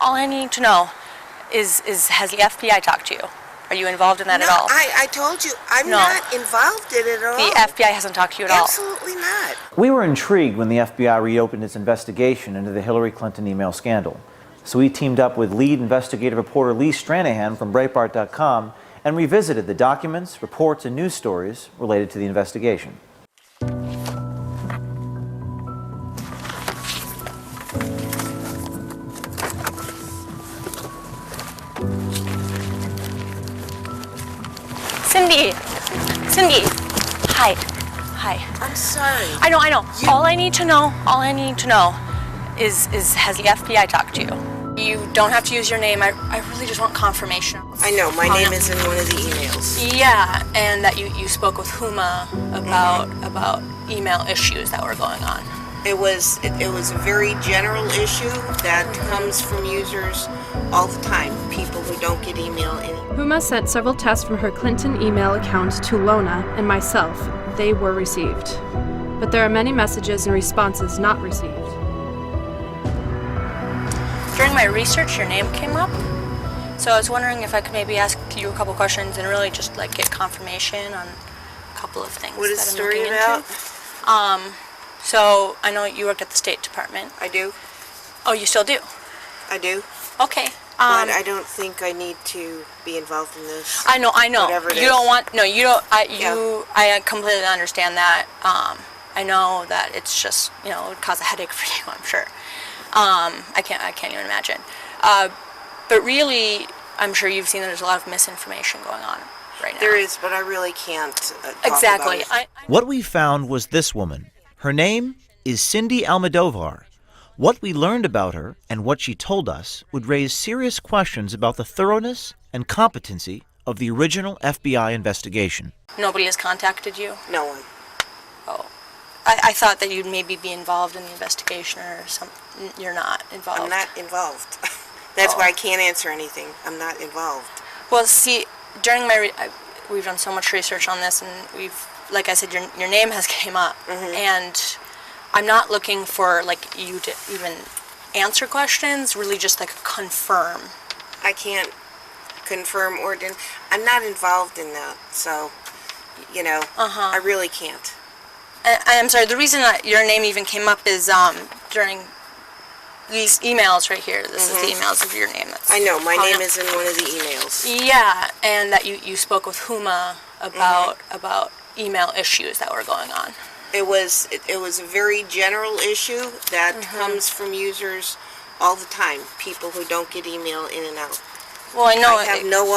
All I need to know is has the FBI talked to you? Are you involved in that at all? I told you, I'm not involved in it at all. The FBI hasn't talked to you at all? Absolutely not. We were intrigued when the FBI reopened its investigation into the Hillary Clinton email scandal. So we teamed up with lead investigative reporter Lee Stranahan from Breitbart.com and revisited the documents, reports, and news stories related to the investigation. Cindy, hi. I'm sorry. I know. All I need to know is has the FBI talked to you? You don't have to use your name. I really just want confirmation. I know, my name is in one of the emails. Yeah, and that you spoke with Huma about email issues that were going on. It was a very general issue that comes from users all the time, people who don't get email in. Huma sent several tests from her Clinton email account to Lona and myself. They were received. But there are many messages and responses not received. During my research, your name came up. So I was wondering if I could maybe ask you a couple questions and really just like get confirmation on a couple of things. What is the story looking about? Into. So I know you worked at the State Department. I do. Oh, you still do? I do. Okay. But I don't think I need to be involved in this. I know. Whatever it You is. don't want. No, you don't. Yeah. I completely understand that. I know that it's just it would cause a headache for you. I'm sure. I can't even imagine. But really, I'm sure you've seen that there's a lot of misinformation going on right now. There is, but I really can't talk Exactly. about it. What we found was this woman. Her name is Cindy Almodovar. What we learned about her and what she told us would raise serious questions about the thoroughness and competency of the original FBI investigation. Nobody has contacted you? No one. Oh. I thought that you'd maybe be involved in the investigation or something. You're not involved. I'm not involved. That's why I can't answer anything. I'm not involved. Well, see, during we've done so much research on this, and like I said, your name has came up, and I'm not looking for like you to even answer questions. Really, just like confirm. I can't confirm or deny. I'm not involved in that, so I really can't. I'm sorry. The reason that your name even came up is during these emails right here. This is the emails of your name. I know. My name is in one of the emails. Yeah, and that you spoke with Huma about email issues that were going on. It was a very general issue that comes from users all the time. People who don't get email in and out. Well, I know. I have no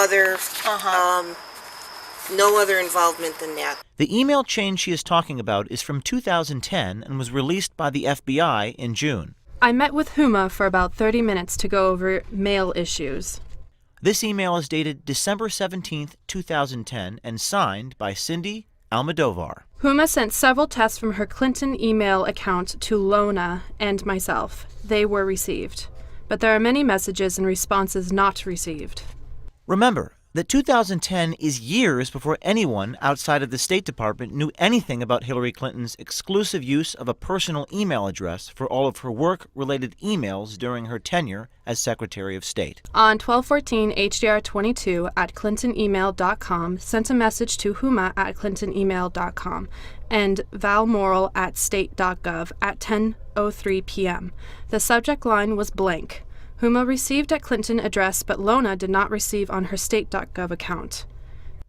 other involvement than that. The email chain she is talking about is from 2010 and was released by the FBI in June. I met with Huma for about 30 minutes to go over mail issues. This email is dated December 17, 2010, and signed by Cindy Almodovar. Huma sent several tests from her Clinton email account to Lona and myself. They were received. But there are many messages and responses not received. Remember that 2010 is years before anyone outside of the State Department knew anything about Hillary Clinton's exclusive use of a personal email address for all of her work-related emails during her tenure as Secretary of State. On 12/14, HDR22 at clintonemail.com sent a message to Huma at clintonemail.com and Val Morrill at state.gov at 10:03 p.m. The subject line was blank. Huma received at Clinton address, but Lona did not receive on her state.gov account.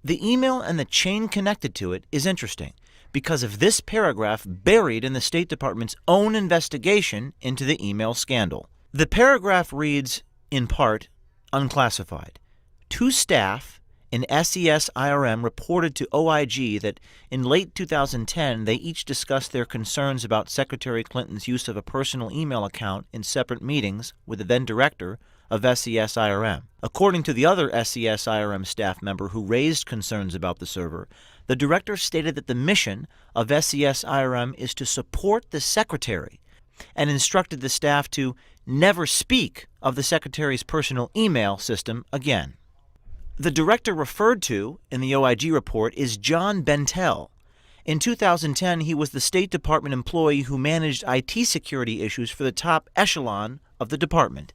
The email and the chain connected to it is interesting because of this paragraph buried in the State Department's own investigation into the email scandal. The paragraph reads, in part, unclassified. Two staff in SES IRM reported to OIG that in late 2010 they each discussed their concerns about Secretary Clinton's use of a personal email account in separate meetings with the then director of SES IRM. According to the other SES IRM staff member who raised concerns about the server, the director stated that the mission of SES IRM is to support the secretary and instructed the staff to never speak of the secretary's personal email system again. The director referred to in the OIG report is John Bentel. In 2010, he was the State Department employee who managed IT security issues for the top echelon of the department.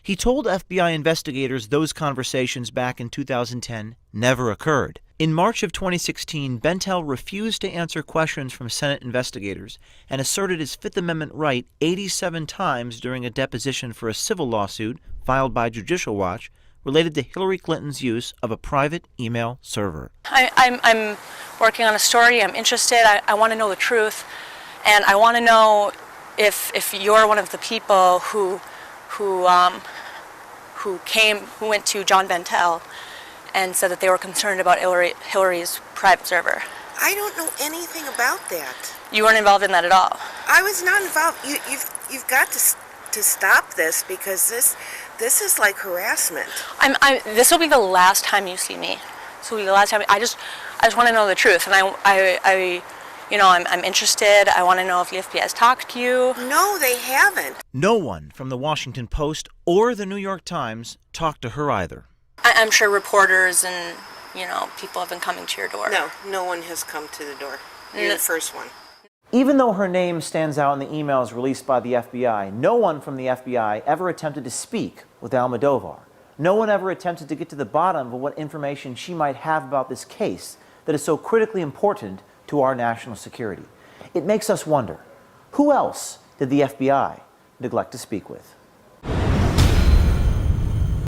He told FBI investigators those conversations back in 2010 never occurred. In March of 2016, Bentel refused to answer questions from Senate investigators and asserted his Fifth Amendment right 87 times during a deposition for a civil lawsuit filed by Judicial Watch related to Hillary Clinton's use of a private email server. I'm working on a story. I'm interested. I want to know the truth, and I want to know if you're one of the people who went to John Bentel and said that they were concerned about Hillary's private server. I don't know anything about that. You weren't involved in that at all? I was not involved. You've got to stop this, because this is like harassment. This will be the last time you see me. This will be the last time. I just want to know the truth, and I'm interested. I want to know if the FBI has talked to you. No, they haven't. No one from the Washington Post or the New York Times talked to her either. I'm sure reporters and, people have been coming to your door. No one has come to the door. You're the first one. Even though her name stands out in the emails released by the FBI, no one from the FBI ever attempted to speak with Almodovar. No one ever attempted to get to the bottom of what information she might have about this case that is so critically important to our national security. It makes us wonder, who else did the FBI neglect to speak with?